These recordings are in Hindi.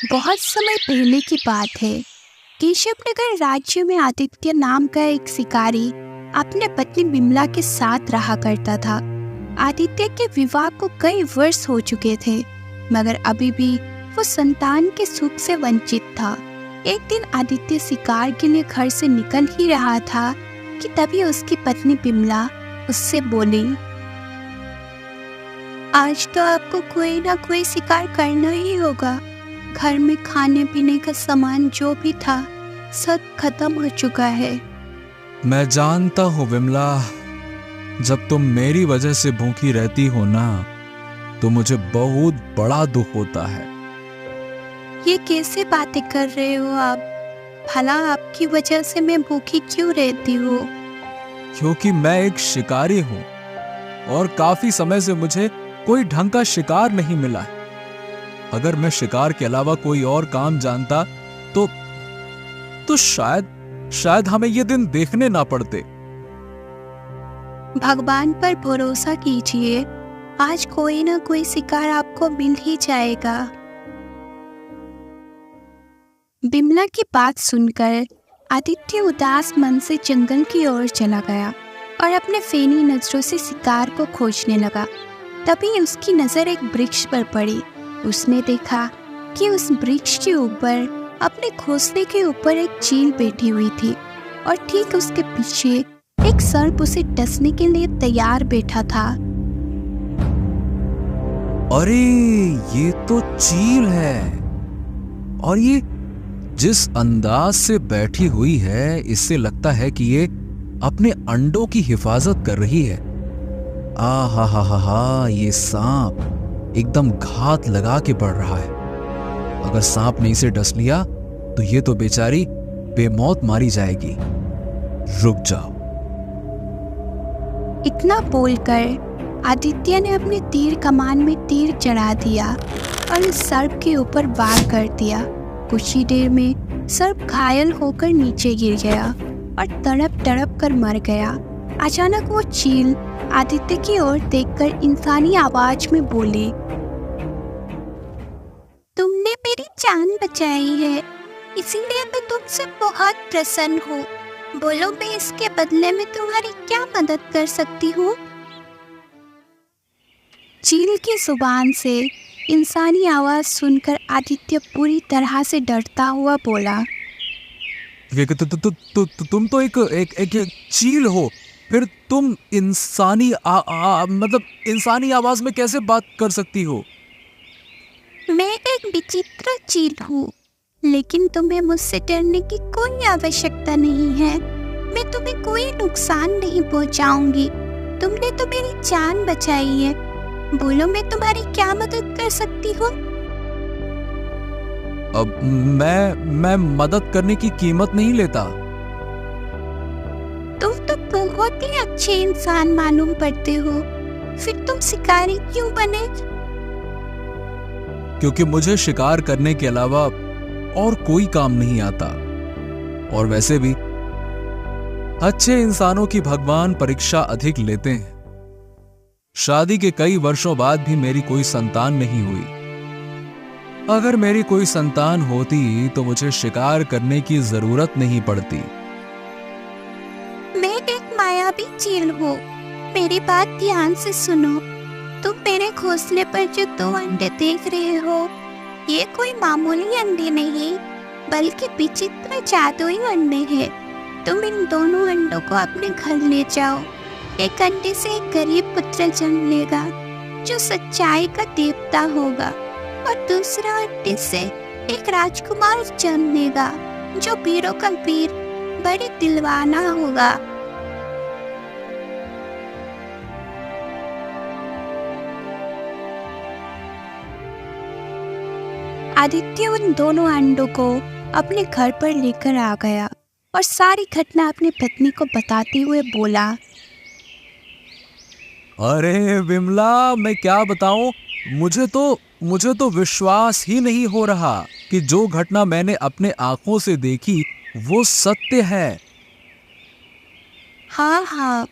बहुत समय पहले की बात है। केशवनगर राज्य में आदित्य नाम का एक शिकारी अपने पत्नी बिमला के साथ रहा करता था। आदित्य के विवाह को कई वर्ष हो चुके थे, मगर अभी भी वो संतान के सुख से वंचित था। एक दिन आदित्य शिकार के लिए घर से निकल ही रहा था कि तभी उसकी पत्नी बिमला उससे बोली, आज तो आपको कोई ना कोई शिकार करना ही होगा। घर में खाने पीने का सामान जो भी था सब खत्म हो चुका है। मैं जानता हूँ विमला, जब तुम मेरी वजह से भूखी रहती हो ना, तो मुझे बहुत बड़ा दुख होता है। ये कैसे बातें कर रहे हो आप? भला आपकी वजह से मैं भूखी क्यों रहती हूँ? क्योंकि मैं एक शिकारी हूँ और काफी समय से मुझे कोई ढंग का शिकार नहीं मिला है। अगर मैं शिकार के अलावा कोई और काम जानता तो शायद हमें ये दिन देखने ना पड़ते। भगवान पर भरोसा कीजिए, आज कोई ना कोई शिकार आपको मिल ही जाएगा। बिमला की बात सुनकर आदित्य उदास मन से जंगल की ओर चला गया और अपने फेनी नजरों से शिकार को खोजने लगा। तभी उसकी नजर एक वृक्ष पर पड़ी। उसने देखा कि उस वृक्ष के ऊपर अपने घोंसले के ऊपर एक चील बैठी हुई थी और ठीक उसके पीछे एक सर्प उसे डसने के लिए तैयार बैठा था। अरे ये तो चील है, और ये जिस अंदाज से बैठी हुई है, इससे लगता है कि ये अपने अंडों की हिफाजत कर रही है। हा, ये सांप एकदम घात लगा के बढ़ रहा है। अगर सांप ने इसे डस लिया तो ये तो बेचारी बेमौत मारी जाएगी। रुक जाओ। इतना बोलकर आदित्य ने अपने तीर कमान में तीर चढ़ा दिया और उस सर्प के ऊपर वार कर दिया। कुछ ही देर में सर्प घायल होकर नीचे गिर गया और तड़प तड़प कर मर गया। अचानक वो चील आदित्य की ओर देखकर इंसानी आवाज में बोली, तुमने मेरी जान बचाई है, इसीलिए मैं तुमसे बहुत प्रसन्न हूँ। बोलो, मैं इसके बदले में तुम्हारी क्या मदद कर सकती हूँ? चील की जुबान से इंसानी आवाज सुनकर आदित्य पूरी तरह से डरता हुआ बोला, तुम तो एक चील हो, फिर तुम इंसानी इंसानी आवाज में कैसे बात कर सकती हो? मैं एक विचित्र चील हूँ, लेकिन तुम्हें मुझसे डरने की कोई आवश्यकता नहीं है। मैं तुम्हें कोई नुकसान नहीं पहुँचाऊंगी। तुमने तो मेरी जान बचाई है। बोलो, मैं तुम्हारी क्या मदद कर सकती हूँ? अब मैं मदद करने की कीमत नहीं लेता। तुम तो बहुत ही अच्छे इंसान मालूम पड़ते हो, फिर तुम शिकारी क्यों बने? क्योंकि मुझे शिकार करने के अलावा और कोई काम नहीं आता। और वैसे भी अच्छे इंसानों की भगवान परीक्षा अधिक लेते हैं। शादी के कई वर्षों बाद भी मेरी कोई संतान नहीं हुई। अगर मेरी कोई संतान होती तो मुझे शिकार करने की जरूरत नहीं पड़ती। मैं एक मायावी चील हूँ, मेरी बात ध्यान से सुनो। तुम मेरे घोंसले पर जो 2 अंडे देख रहे हो, ये कोई मामूली अंडे नहीं, बल्कि विचित्र जादुई अंडे हैं। तुम इन दोनों अंडों को अपने घर ले जाओ। एक अंडे से एक गरीब पुत्र जन्म लेगा जो सच्चाई का देवता होगा, और दूसरा अंडे से एक राजकुमार जन्म लेगा जो वीरों का वीर, बड़े दिलवाना होगा। आदित्य उन दोनों अंडों को अपने घर पर लेकर आ गया और सारी घटना अपनी पत्नी को बताते हुए बोला, अरे विमला, मैं क्या बताऊं, मुझे तो विश्वास ही नहीं हो रहा कि जो घटना मैंने अपने आंखों से देखी वो सत्य है। हाँ,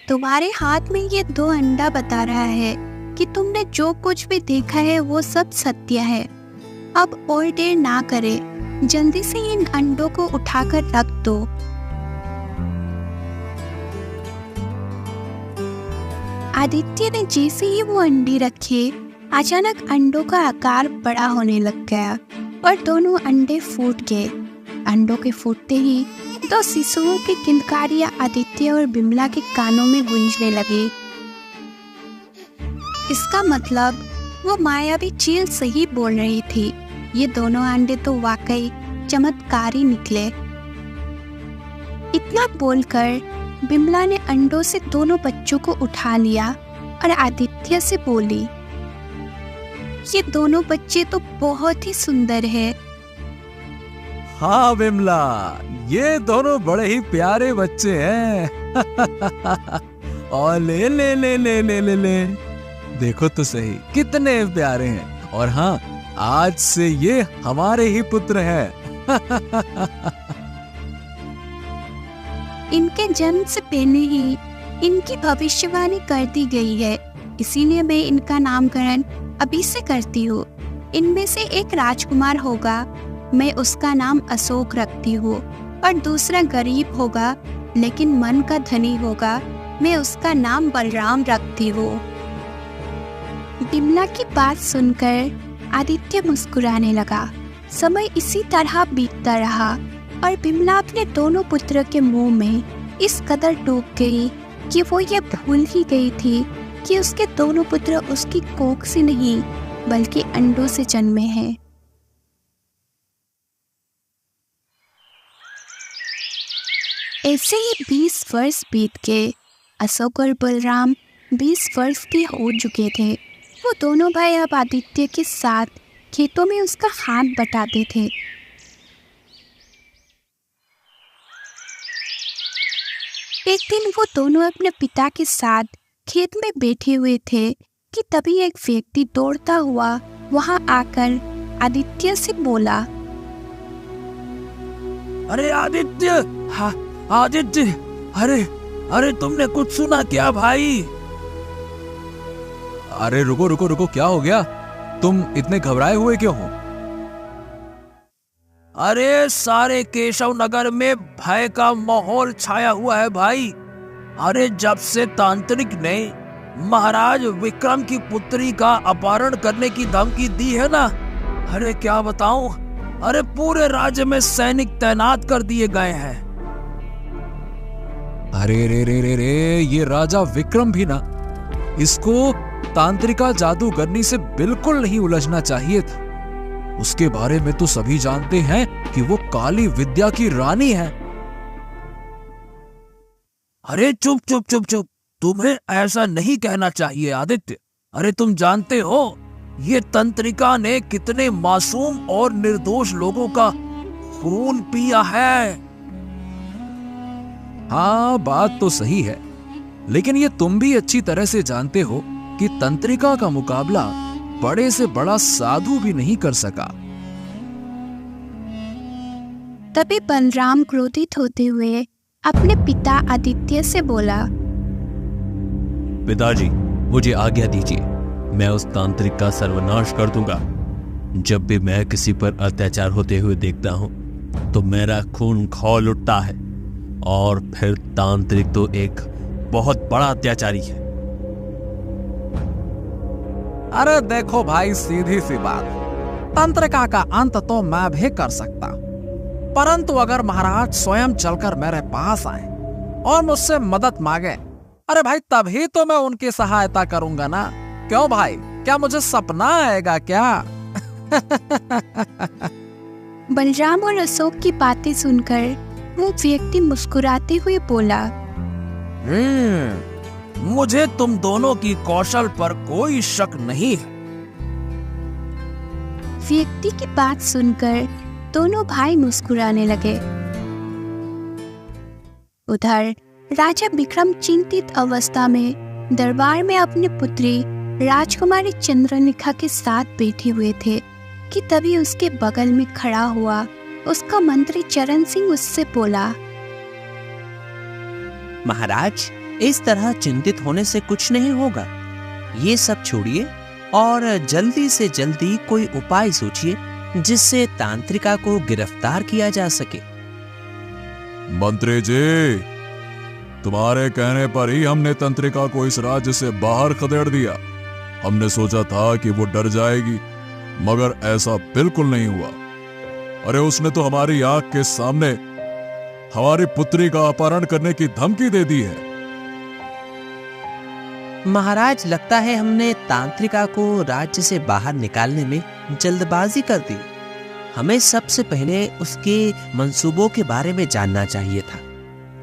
तुम्हारे हाथ में ये 2 अंडा बता रहा है कि तुमने जो कुछ भी देखा है वो सब सत्य है। अब और देर ना करे, जल्दी से इन अंडों को उठाकर रख दो। आदित्य ने जैसे ही वो अंडे रखे, अचानक अंडों का आकार बड़ा होने लग गया और दोनों अंडे फूट गए। अंडों के फूटते ही तो शिशुओं की किलकारियां आदित्य और बिमला के कानों में गूंजने लगी। इसका मतलब वो मायावी चील सही बोल रही थी। ये दोनों अंडे तो वाकई चमत्कारी निकले। इतना बोलकर बिमला ने अंडों से दोनों बच्चों को उठा लिया और आदित्य से बोली, ये दोनों बच्चे तो बहुत ही सुंदर है। हाँ बिमला, ये दोनों बड़े ही प्यारे बच्चे हैं। और ले ले ले ले ले ले ले, देखो तो सही कितने प्यारे हैं। और हाँ, आज से ये हमारे ही पुत्र हैं। इनके जन्म से पहले ही इनकी भविष्यवाणी कर दी गई है, इसीलिए मैं इनका नामकरण अभी से करती हूँ। इनमें से एक राजकुमार होगा, मैं उसका नाम अशोक रखती हूँ, और दूसरा गरीब होगा लेकिन मन का धनी होगा, मैं उसका नाम बलराम रखती हूँ। बिमला की बात सुनकर आदित्य मुस्कुराने लगा। समय इसी तरह बीतता रहा और बिमला अपने दोनों पुत्रों के मुंह में इस कदर डूब गई कि वो ये भूल ही गई थी कि उसके दोनों पुत्र उसकी कोख से नहीं बल्कि अंडों से जन्मे हैं। ऐसे ही 20 वर्ष बीत गए। अशोक और बलराम 20 वर्ष के हो चुके थे। वो दोनों भाई अब आदित्य के साथ खेतों में उसका हाथ बटाते थे। एक दिन वो दोनों अपने पिता के साथ खेत में बैठे हुए थे कि तभी एक व्यक्ति दौड़ता हुआ वहां आकर आदित्य से बोला, अरे आदित्य, हाँ आदित्य, अरे अरे तुमने कुछ सुना क्या भाई? अरे रुको रुको रुको, क्या हो गया? तुम इतने घबराए हुए क्यों हो? अरे सारे केशव नगर में भय का माहौल छाया हुआ है भाई। अरे जब से तांत्रिक ने महाराज विक्रम की पुत्री का अपहरण करने की धमकी दी है ना, अरे क्या बताऊं, अरे पूरे राज्य में सैनिक तैनात कर दिए गए हैं। अरे रे रे रे रे, ये राजा विक्रम भी ना, इसको तांत्रिका जादूगरनी से बिल्कुल नहीं उलझना चाहिए था। उसके बारे में तो सभी जानते हैं कि वो काली विद्या की रानी है। अरे चुप चुप चुप चुप, तुम्हें ऐसा नहीं कहना चाहिए आदित्य। अरे तुम जानते हो ये तंत्रिका ने कितने मासूम और निर्दोष लोगों का खून पिया है। हाँ बात तो सही है, लेकिन ये तुम भी अच्छी तरह से जानते हो कि तंत्रिका का मुकाबला बड़े से बड़ा साधु भी नहीं कर सका। तभी बलराम क्रोधित होते हुए अपने पिता आदित्य से बोला, पिताजी मुझे आज्ञा दीजिए, मैं उस तांत्रिक का सर्वनाश कर दूंगा। जब भी मैं किसी पर अत्याचार होते हुए देखता हूं तो मेरा खून खौल उठता है, और फिर तांत्रिक तो एक बहुत बड़ा अत्याचारी है। अरे देखो भाई, सीधी सी बात, तंत्रिका का अंत तो मैं भी कर सकता, परंतु अगर महाराज स्वयं चलकर मेरे पास आए और मुझसे मदद मांगे, अरे भाई तभी तो मैं उनकी सहायता करूंगा ना। क्यों भाई, क्या मुझे सपना आएगा क्या? बलराम और अशोक की बातें सुनकर वो व्यक्ति मुस्कुराते हुए बोला, मुझे तुम दोनों की कौशल पर कोई शक नहीं है। व्यक्ति की बात सुनकर दोनों भाई मुस्कुराने लगे। उधर राजा विक्रम चिंतित अवस्था में दरबार में अपनी पुत्री राजकुमारी चंद्रलेखा के साथ बैठे हुए थे कि तभी उसके बगल में खड़ा हुआ उसका मंत्री चरण सिंह उससे बोला, महाराज, इस तरह चिंतित होने से कुछ नहीं होगा। ये सब छोड़िए और जल्दी से जल्दी कोई उपाय सोचिए जिससे तांत्रिका को गिरफ्तार किया जा सके। मंत्री जी, तुम्हारे कहने पर ही हमने तंत्रिका को इस राज्य से बाहर खदेड़ दिया। हमने सोचा था कि वो डर जाएगी, मगर ऐसा बिल्कुल नहीं हुआ। अरे उसने तो हमारी आंख के सामने हमारी पुत्री का अपहरण करने की धमकी दे दी है। महाराज, लगता है हमने तांत्रिका को राज्य से बाहर निकालने में जल्दबाजी कर दी। हमें सबसे पहले उसके मंसूबों के बारे में जानना चाहिए था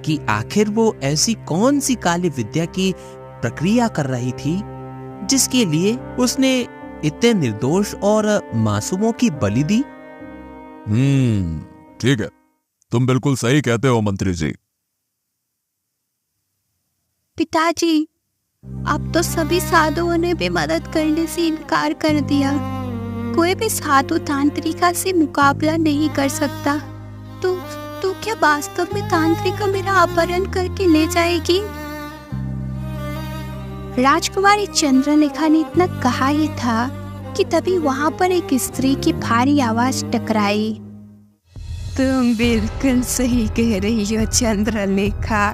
कि आखिर वो ऐसी कौन सी काली विद्या की प्रक्रिया कर रही थी जिसके लिए उसने इतने निर्दोष और मासूमों की बलि दी। ठीक है, तुम बिल्कुल सही कहते हो मंत्री जी। पिताजी, अब तो सभी साधुओं ने भी मदद करने से इनकार कर दिया। कोई भी साधु तांत्रिका से मुकाबला नहीं कर सकता। तो क्या वास्तव में तांत्रिका मेरा अपहरण करके ले जाएगी? राजकुमारी चंद्रलेखा ने इतना कहा ही था कि तभी वहां पर एक स्त्री की भारी आवाज टकराई। तुम बिल्कुल सही कह रही हो चंद्रलेखा।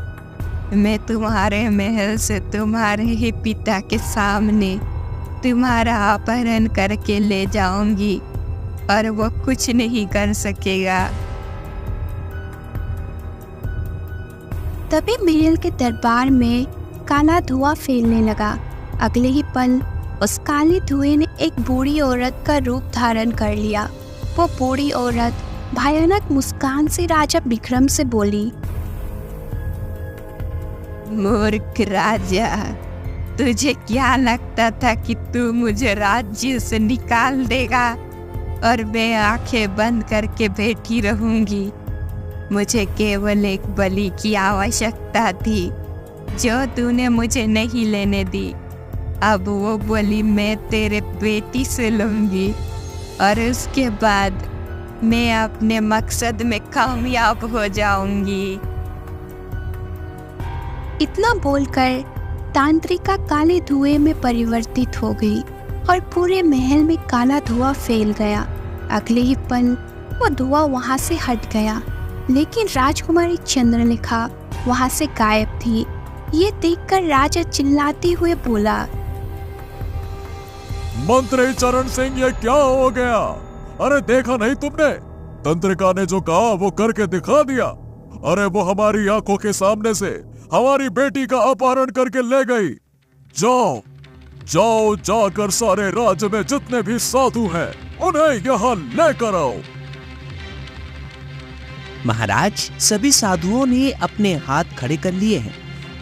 मैं तुम्हारे महल से तुम्हारे ही पिता के सामने तुम्हारा अपहरण करके ले जाऊंगी और वो कुछ नहीं कर सकेगा। तभी महल के दरबार में काला धुआं फैलने लगा। अगले ही पल उस काले धुएं ने एक बूढ़ी औरत का रूप धारण कर लिया। वो बूढ़ी औरत भयानक मुस्कान से राजा विक्रम से बोली, मूर्ख राजा, तुझे क्या लगता था कि तू मुझे राज्य से निकाल देगा और मैं आंखें बंद करके बैठी रहूंगी? मुझे केवल एक बलि की आवश्यकता थी जो तूने मुझे नहीं लेने दी। अब वो बलि मैं तेरे बेटी से लूंगी और उसके बाद मैं अपने मकसद में कामयाब हो जाऊंगी। इतना बोलकर तांत्रिका काले धुएं में परिवर्तित हो गई और पूरे महल में काला धुआं फैल गया। अगले ही पल वो धुआं वहां से हट गया, लेकिन राजकुमारी चंद्रलेखा वहां से गायब थी। ये देखकर राजा चिल्लाते हुए बोला, मंत्री चरण सिंह, ये क्या हो गया? अरे देखा नहीं तुमने? तंत्रिका ने जो कहा वो करके दिखा दिया। अरे वो हमारी आंखों के सामने से हमारी बेटी का अपहरण करके ले गई। जाओ जाओ, जाकर सारे राज्य में जितने भी साधु हैं उन्हें यहाँ लेकर आओ। महाराज, सभी साधुओं ने अपने हाथ खड़े कर लिए हैं,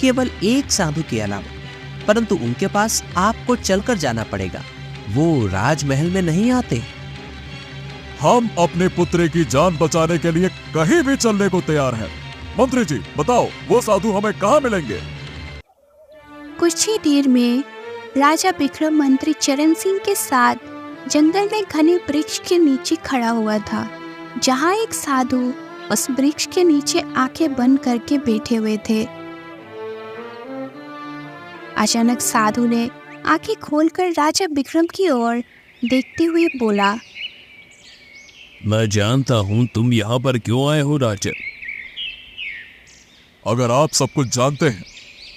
केवल एक साधु के अलावा। परंतु उनके पास आपको चलकर जाना पड़ेगा। वो राजमहल में नहीं आते। हम अपने पुत्र की जान बचाने के लिए कहीं भी चलने को तैयार हैं। मंत्री जी बताओ, वो साधु हमें कहाँ मिलेंगे? कुछ ही देर में राजा विक्रम मंत्री चरण सिंह के साथ जंगल में घने वृक्ष के नीचे खड़ा हुआ था, जहाँ एक साधु उस वृक्ष के नीचे आंखें बंद करके बैठे हुए थे। अचानक साधु ने आंखें खोलकर राजा विक्रम की ओर देखते हुए बोला, मैं जानता हूं तुम यहाँ पर क्यों आए हो राजा। अगर आप सब कुछ जानते हैं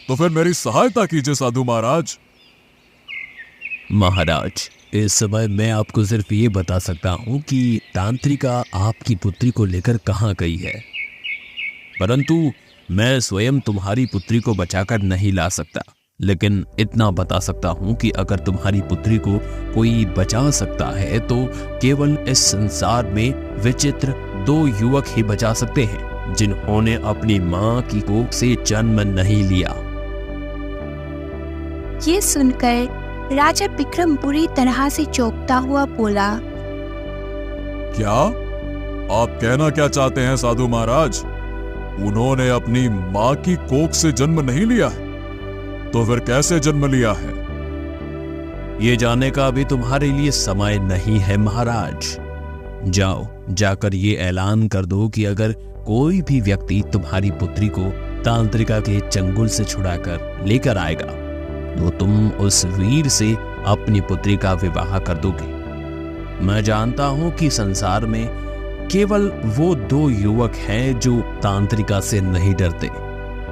तो फिर मेरी सहायता कीजिए साधु महाराज। महाराज, इस समय मैं आपको सिर्फ ये बता सकता हूँ कि तांत्रिका आपकी पुत्री को लेकर कहाँ गई है, परंतु मैं स्वयं तुम्हारी पुत्री को बचाकर नहीं ला सकता। लेकिन इतना बता सकता हूँ कि अगर तुम्हारी पुत्री को कोई बचा सकता है तो केवल इस संसार में विचित्र 2 युवक ही बचा सकते हैं जिन्होंने अपनी माँ की कोख से जन्म नहीं लिया। ये सुनकर राजा विक्रम बुरी तरह से चौंकता हुआ बोला, क्या आप कहना क्या चाहते हैं साधु महाराज? उन्होंने अपनी माँ की कोख से जन्म नहीं लिया है, तो फिर कैसे जन्म लिया है? ये जानने का अभी तुम्हारे लिए समय नहीं है महाराज। जाओ, जाकर ये ऐलान कर दो कि अगर कोई भी व्यक्ति तुम्हारी पुत्री को तांत्रिका के चंगुल से छुड़ाकर लेकर आएगा तो तुम उस वीर से अपनी पुत्री का विवाह कर दोगे। मैं जानता हूं कि संसार में केवल वो 2 युवक हैं जो तांत्रिका से नहीं डरते।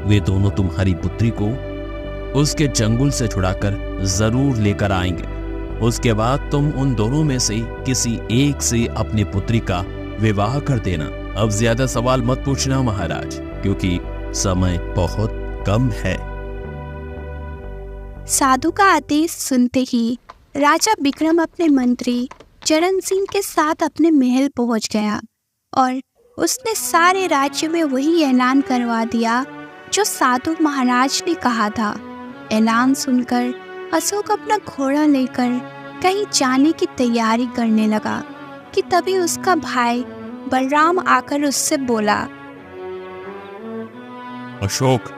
वे दोनों तुम्हारी पुत्री को उसके चंगुल से छुड़ाकर जरूर लेकर आएंगे। उसके बाद तुम उन दोनों में से किसी एक से अपनी पुत्री का विवाह कर देना। अब ज्यादा सवाल मत पूछना महाराज, क्योंकि समय बहुत कम है। साधु का आदेश सुनते ही राजा विक्रम अपने मंत्री चरण सिंह के साथ अपने महल पहुंच गया और उसने सारे राज्य में वही ऐलान करवा दिया जो साधु महाराज ने कहा था। ऐलान सुनकर अशोक अपना घोड़ा लेकर कहीं जाने की तैयारी करने लगा कि तभी उसका भाई बलराम आकर उससे बोला, अशोक,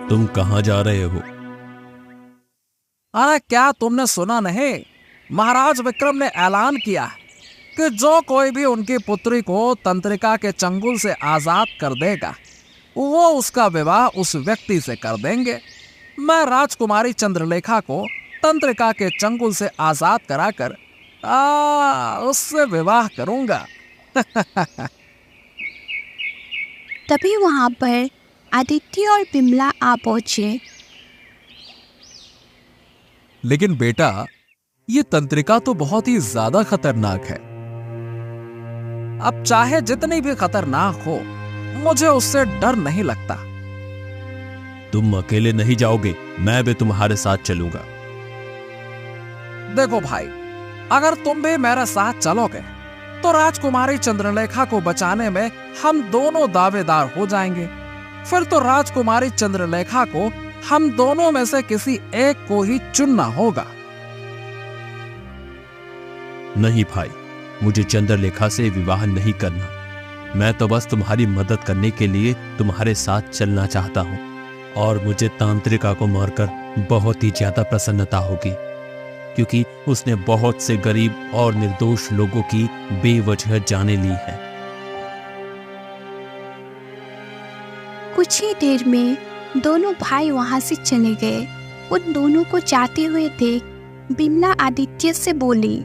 तुम कहाँ जा रहे हो? अरे क्या तुमने सुना नहीं? महाराज विक्रम ने ऐलान किया कि जो कोई भी उनकी पुत्री को तंत्रिका के चंगुल से आजाद कर देगा वो उसका विवाह उस व्यक्ति से कर देंगे। मैं राजकुमारी चंद्रलेखा को तंत्रिका के चंगुल से आजाद कराकर उससे विवाह करूंगा। तभी वहां पर आदित्य और बिमला आ पहुंचे। लेकिन बेटा, ये तंत्रिका तो बहुत ही ज्यादा खतरनाक है। अब चाहे जितनी भी खतरनाक हो, मुझे उससे डर नहीं लगता। तुम अकेले नहीं जाओगे, मैं भी तुम्हारे साथ चलूंगा। देखो भाई, अगर तुम भी मेरे साथ चलोगे तो राजकुमारी चंद्रलेखा को बचाने में हम दोनों दावेदार हो जाएंगे। फिर तो राजकुमारी चंद्रलेखा को हम दोनों में से किसी एक को ही चुनना होगा। नहीं भाई, मुझे चंद्रलेखा से विवाह नहीं करना। मैं तो बस तुम्हारी मदद करने के लिए तुम्हारे साथ चलना चाहता हूँ, और मुझे तांत्रिका को मारकर बहुत ही ज्यादा प्रसन्नता होगी, क्योंकि उसने बहुत से गरीब और निर्दोष लोगों की बेवजह जानें ली है। कुछ ही देर में दोनों भाई वहां से चले गए। उन दोनों को जाते हुए देख बिमला आदित्य से बोली,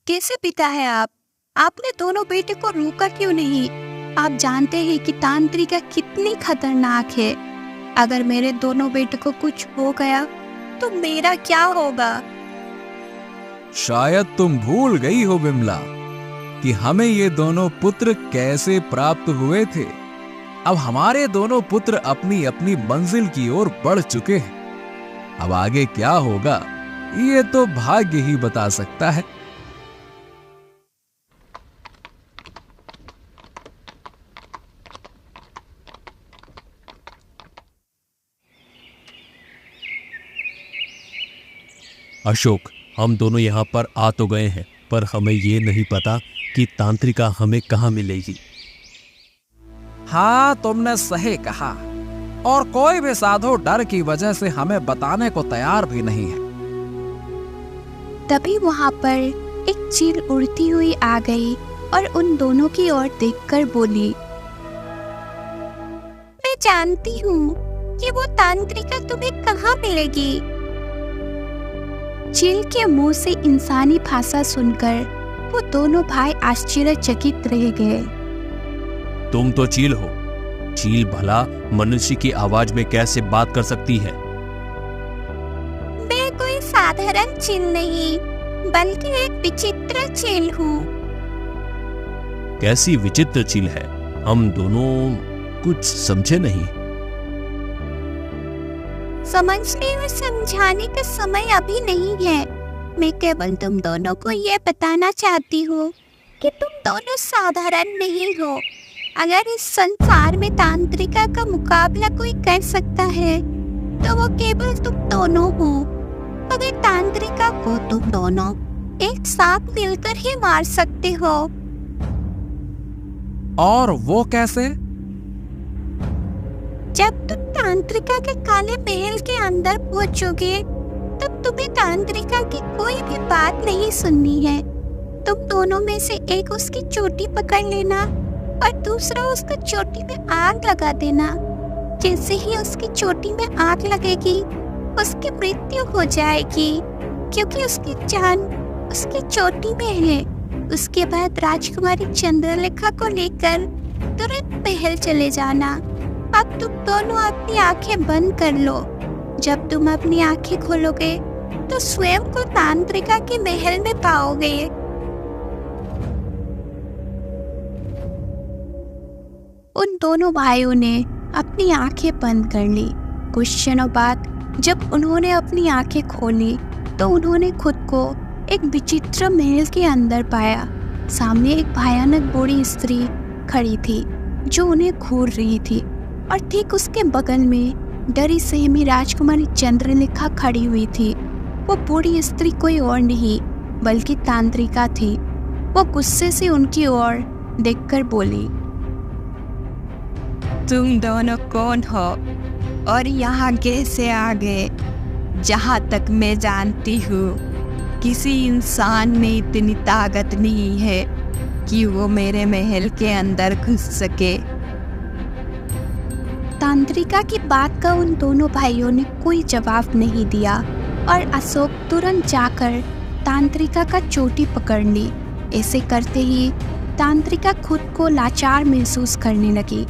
कैसे पिता है आप? आपने दोनों बेटे को रोका क्यों नहीं? आप जानते हैं कि तांत्रिका कितनी खतरनाक है। अगर मेरे दोनों बेटे को कुछ हो गया तो मेरा क्या होगा? शायद तुम भूल गई हो बिमला कि हमें ये दोनों पुत्र कैसे प्राप्त हुए थे। अब हमारे दोनों पुत्र अपनी अपनी मंजिल की ओर बढ़ चुके हैं। अब आगे क्या होगा ये तो भाग्य ही बता सकता है। अशोक, हम दोनों यहाँ पर आ तो गए हैं, पर हमें ये नहीं पता कि तांत्रिका हमें कहाँ मिलेगी। हाँ, तुमने सही कहा। और कोई भी साधु डर की वजह से हमें बताने को तैयार भी नहीं है। तभी वहां पर एक चील उड़ती हुई आ गई और उन दोनों की ओर देखकर बोली, मैं जानती हूँ कि वो तांत्रिका तुम्हें कहाँ मिलेगी। चील के मुंह से इंसानी भाषा सुनकर वो दोनों भाई आश्चर्यचकित रह गए। तुम तो चील हो। चील भला मनुष्य की आवाज में कैसे बात कर सकती है? मैं कोई साधारण चील नहीं, बल्कि एक विचित्र चील हूँ। कैसी विचित्र चील है? हम दोनों कुछ समझे नहीं। समझने और समझाने का समय अभी नहीं है। मैं केवल तुम दोनों को ये बताना चाहती हूँ कि तुम दोनों साधारण नहीं हो। अगर इस संसार में तांत्रिका का मुकाबला कोई कर सकता है तो वो केवल तुम दोनों हो। अगर तांत्रिका को तुम दोनों एक साथ मिलकर ही मार सकते हो। और वो कैसे? जब तुम तांत्रिका के काले महल के अंदर पहुंचोगे तब तुम्हें तांत्रिका की कोई भी बात नहीं सुननी है। तुम दोनों में से एक उसकी चोटी पकड़ लेना और दूसरा उसका चोटी में आग लगा देना। जैसे ही उसकी चोटी में आग लगेगी उसकी मृत्यु हो जाएगी, क्योंकि उसकी जान उसकी चोटी में है। उसके बाद राजकुमारी चंद्रलेखा को लेकर तुरंत महल चले जाना। अब तुम दोनों अपनी आंखें बंद कर लो। जब तुम अपनी आंखें खोलोगे तो स्वयं को तांत्रिका के महल में पाओगे। उन दोनों भाइयों ने अपनी आंखें बंद कर ली। कुछ क्षणों बाद जब उन्होंने अपनी आंखें खोली तो उन्होंने खुद को एक विचित्र महल के अंदर पाया। सामने एक भयानक बूढ़ी स्त्री खड़ी थी जो उन्हें घूर रही थी और ठीक उसके बगल में डरी सहमी राजकुमारी चंद्रलेखा खड़ी हुई थी। वो बूढ़ी स्त्री कोई और नहीं बल्कि तांत्रिका थी। वो गुस्से से उनकी ओर देखकर बोली, तुम दोनों कौन हो और यहाँ कैसे आ गए? जहाँ तक मैं जानती हूँ किसी इंसान में इतनी ताकत नहीं है कि वो मेरे महल के अंदर घुस सके। तांत्रिका की बात का उन दोनों भाइयों ने कोई जवाब नहीं दिया और अशोक तुरंत जाकर तांत्रिका का चोटी पकड़ ली। ऐसे करते ही तांत्रिका खुद को लाचार महसूस करने लगी।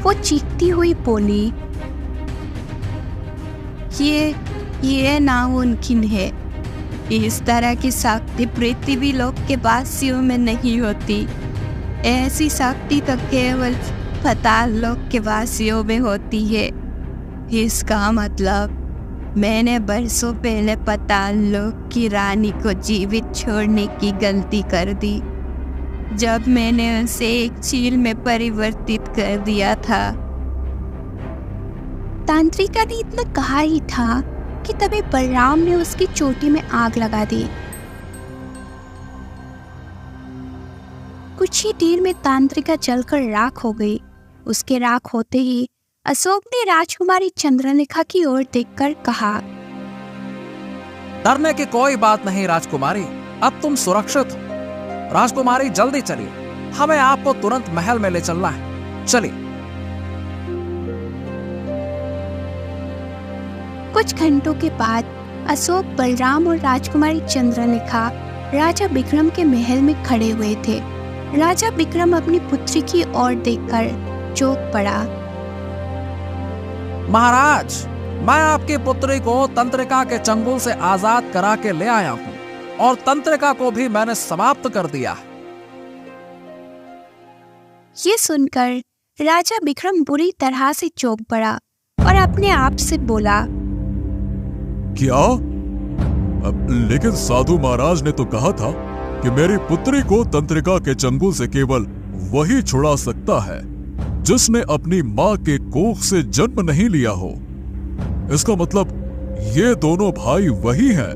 वो चीखती हुई बोली, ये नामुमकिन है। इस तरह की शक्ति पृथ्वी लोक के वासियों में नहीं होती। ऐसी शक्ति तो केवल पाताल लोक के वासियों में होती है। इसका मतलब मैंने बरसों पहले पाताल लोक की रानी को जीवित छोड़ने की गलती कर दी जब मैंने उसे एक चील में परिवर्तित कर दिया था। तांत्रिका ने इतना कहा ही था कि तभी बलराम ने उसकी चोटी में आग लगा दी। कुछ ही देर में तांत्रिका जलकर राख हो गई। उसके राख होते ही अशोक ने राजकुमारी चंद्रलेखा की ओर देखकर कहा, डरने की कोई बात नहीं राजकुमारी, अब तुम सुरक्षित हो। राजकुमारी जल्दी चलिए, हमें आपको तुरंत महल में ले चलना है। चलिए। कुछ घंटों के बाद अशोक, बलराम और राजकुमारी चंद्रलेखा राजा विक्रम के महल में खड़े हुए थे। राजा विक्रम अपनी पुत्री की ओर देखकर चौंक पड़ा। महाराज, मैं आपकी पुत्री को तंत्रिका के चंगुल से आजाद करा के ले आया हूँ और तंत्रिका को भी मैंने समाप्त कर दिया। ये सुनकर राजा विक्रम बुरी तरह से चौंक पड़ा और अपने आप से बोला, क्या? लेकिन साधु महाराज ने तो कहा था कि मेरी पुत्री को तंत्रिका के चंगुल से केवल वही छुड़ा सकता है जिसने अपनी माँ के कोख से जन्म नहीं लिया हो। इसका मतलब ये दोनों भाई वही हैं।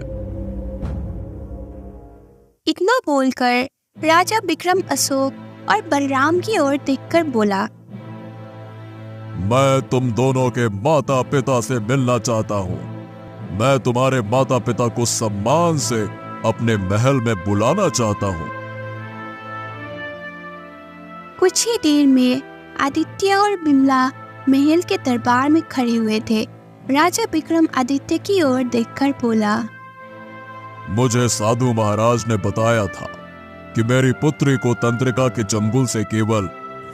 इतना बोलकर राजा विक्रम अशोक और बलराम की ओर देखकर बोला, मैं तुम दोनों के माता पिता से मिलना चाहता हूँ। मैं तुम्हारे माता पिता को सम्मान से अपने महल में बुलाना चाहता हूँ। कुछ ही देर में आदित्य और बिमला महल के दरबार में खड़े हुए थे। राजा विक्रम आदित्य की ओर देखकर बोला, मुझे साधु महाराज ने बताया था कि मेरी पुत्री को तंत्रिका के चंगुल से केवल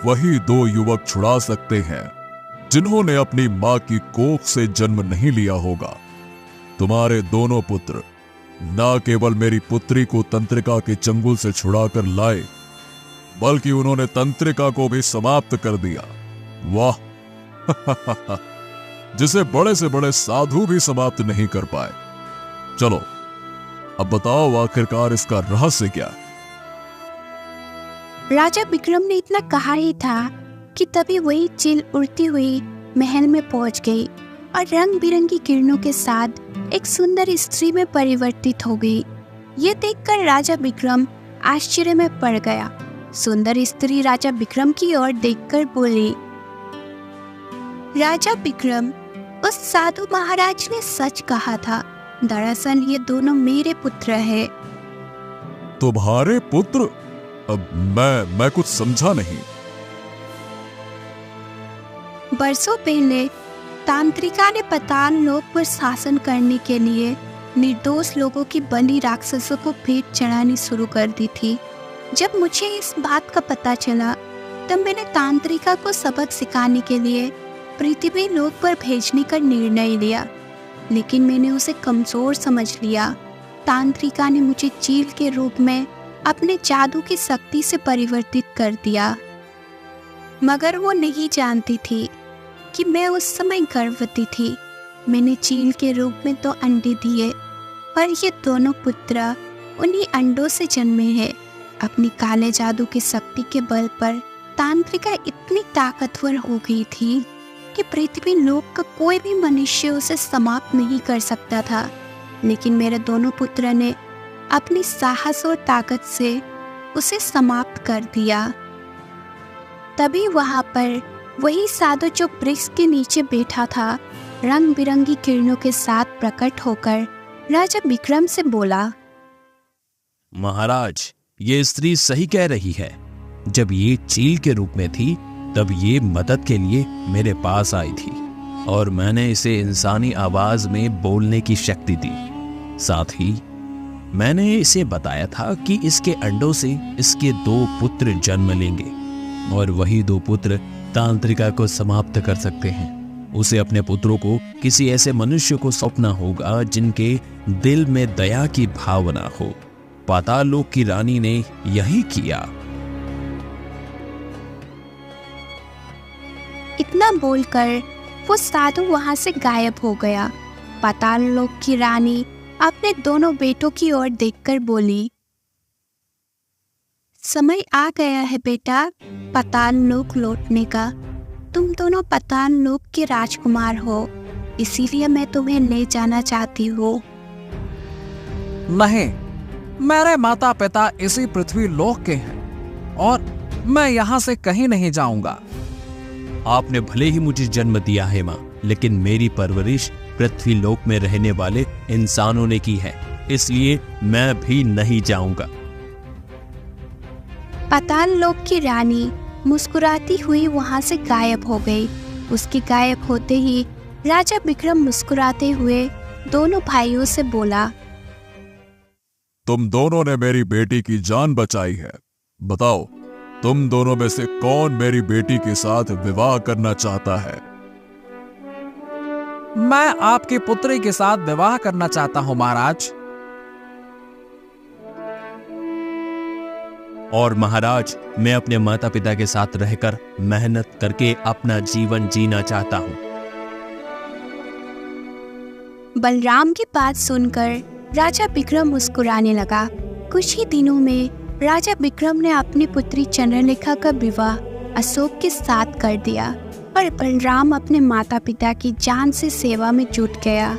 वही दो युवक छुड़ा सकते हैं जिन्होंने अपनी माँ की कोख से जन्म नहीं लिया होगा। तुम्हारे दोनों पुत्र न केवल मेरी पुत्री को तंत्रिका के चंगुल से छुड़ाकर लाए, बल्कि उन्होंने तंत्रिका को भी समाप्त कर दिया। वाह! जिसे बड़े से बड़े साधु भी समाप्त नहीं कर पाए। चलो, अब बताओ आखिरकार इसका रहस्य क्या है? राजा विक्रम ने इतना कहा ही था कि तभी वही चील उड़ती हुई महल में पहुंच गई और रंग बिरंगी किरणों के साथ एक सुंदर स्त्री में परिवर्तित हो गई। ये देखकर राजा विक्रम आश्चर्य में पड़ गया। सुंदर स्त्री राजा विक्रम की ओर देखकर बोली, राजा विक्रम, उस साधु महाराज ने सच कहा था। दरअसल ये दोनों मेरे पुत्र हैं। तुम्हारे पुत्र? अब मैं कुछ समझा नहीं। बरसों पहले तांत्रिका ने पाताल लोक पर शासन करने के लिए निर्दोष लोगों की बलि राक्षसों को भेंट चढ़ानी शुरू कर दी थी। जब मुझे इस बात का पता चला तब मैंने तांत्रिका को सबक सिखाने के लिए पृथ्वी लोक पर भेजने का निर्णय लिया, लेकिन मैंने उसे कमजोर समझ लिया। तांत्रिका ने मुझे चील के रूप में अपने जादू की शक्ति से परिवर्तित कर दिया, मगर वो नहीं जानती थी कि मैं उस समय गर्भवती थी। मैंने चील के रूप में 2 अंडे दिए और ये दोनों पुत्र उन्हीं अंडों से जन्मे हैं। अपनी काले जादू की शक्ति के बल पर तांत्रिका इतनी ताकतवर हो गई थी कि पृथ्वी लोक का कोई भी मनुष्य उसे समाप्त नहीं कर सकता था। लेकिन मेरे दोनों पुत्र ने अपनी साहस और ताकत से उसे समाप्त कर दिया। तभी वहां पर वही साधु जो वृक्ष के नीचे बैठा था रंग बिरंगी किरणों के साथ प्रकट होकर राजा विक्रम से बोला, महाराज, ये स्त्री सही कह रही है। जब ये चील के रूप में थी तब ये मदद के लिए मेरे पास आई थी और मैंने इसे इंसानी आवाज में बोलने की शक्ति दी। साथ ही मैंने इसे बताया था कि इसके अंडों से इसके 2 पुत्र जन्म लेंगे और वही 2 पुत्र तांत्रिका को समाप्त कर सकते हैं। उसे अपने पुत्रों को किसी ऐसे मनुष्य को सौंपना होगा जिनके दिल में दया की भावना हो। पाताल लोक की रानी ने यही किया। इतना बोलकर वो साधु वहां से गायब हो गया। पाताल लोक की रानी अपने दोनों बेटों की ओर देखकर बोली, समय आ गया है बेटा पाताल लोक लौटने का। तुम दोनों पाताल लोक के राजकुमार हो, इसीलिए मैं तुम्हें ले जाना चाहती हूँ। नहीं, मेरे माता पिता इसी पृथ्वी लोक के हैं और मैं यहाँ से कहीं नहीं जाऊंगा। आपने भले ही मुझे जन्म दिया है माँ, लेकिन मेरी परवरिश पृथ्वी लोक में रहने वाले इंसानों ने की है, इसलिए मैं भी नहीं जाऊंगा। पाताल लोक की रानी मुस्कुराती हुई वहां से गायब हो गई। उसके गायब होते ही राजा विक्रम मुस्कुराते हुए दोनों भाइयों से बोला, तुम दोनों ने मेरी बेटी की जान बचाई है। बताओ, तुम दोनों में से कौन मेरी बेटी के साथ विवाह करना चाहता है? मैं आपकी पुत्री के साथ विवाह करना चाहता हूं महाराज। और महाराज, मैं अपने माता पिता के साथ रहकर मेहनत करके अपना जीवन जीना चाहता हूं। बलराम की बात सुनकर राजा विक्रम मुस्कुराने लगा। कुछ ही दिनों में राजा विक्रम ने अपनी पुत्री चंद्रलेखा का विवाह अशोक के साथ कर दिया और बलराम अपने माता पिता की जान से सेवा में जुट गया।